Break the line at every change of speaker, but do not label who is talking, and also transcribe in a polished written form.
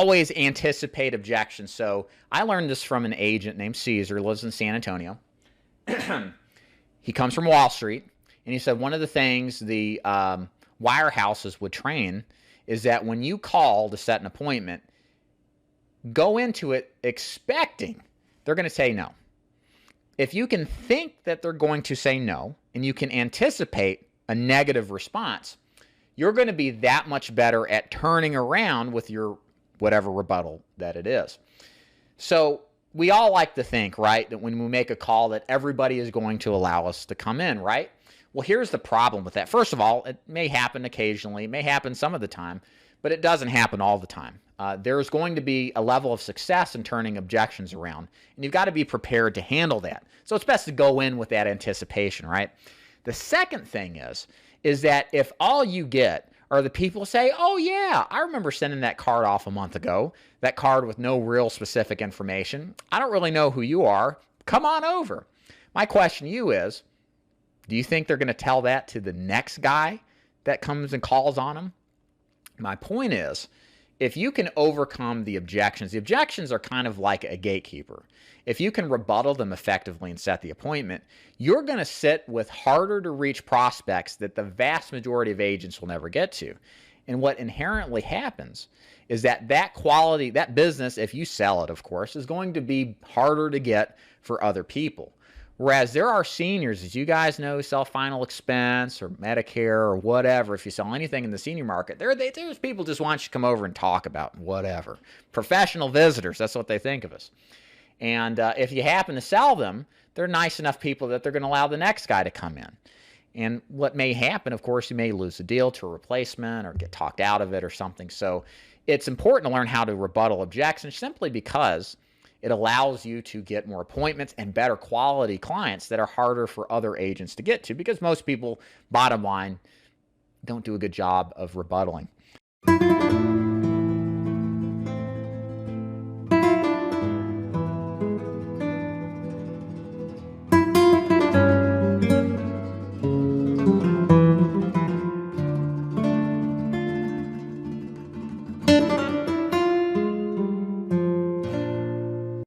always anticipate objections. So I learned this from an agent named Caesar, lives in San Antonio. He comes from Wall Street, and he said one of the things the wirehouses would train is that when you call to set an appointment, go into it expecting they're going to say no. If you can think that they're going to say no, and you can anticipate a negative response, you're going to be that much better at turning around with your whatever rebuttal that it is. So we all like to think, right, that when we make a call that everybody is going to allow us to come in, right? Well, here's the problem with that. First of all, it may happen occasionally, it may happen some of the time, but it doesn't happen all the time. There's going to be a level of success in turning objections around, and you've got to be prepared to handle that. So it's best to go in with that anticipation, right? The second thing is that if all you get are the people say, oh yeah, I remember sending that card off a month ago, that card with no real specific information. I don't really know who you are. Come on over. My question to you is, do you think they're going to tell that to the next guy that comes and calls on them? My point is, if you can overcome the objections are kind of like a gatekeeper. If you can rebuttal them effectively and set the appointment, you're going to sit with harder to reach prospects that the vast majority of agents will never get to. And what inherently happens is that quality, that business, if you sell it, of course, is going to be harder to get for other people. Whereas there are seniors, as you guys know, sell final expense or Medicare or whatever. If you sell anything in the senior market, there's people just want you to come over and talk about whatever. Professional visitors, that's what they think of us. And if you happen to sell them, they're nice enough people that they're going to allow the next guy to come in. And what may happen, of course, you may lose a deal to a replacement or get talked out of it or something. So it's important to learn how to rebuttal objections simply because it allows you to get more appointments and better quality clients that are harder for other agents to get to because most people, bottom line, don't do a good job of rebuttaling.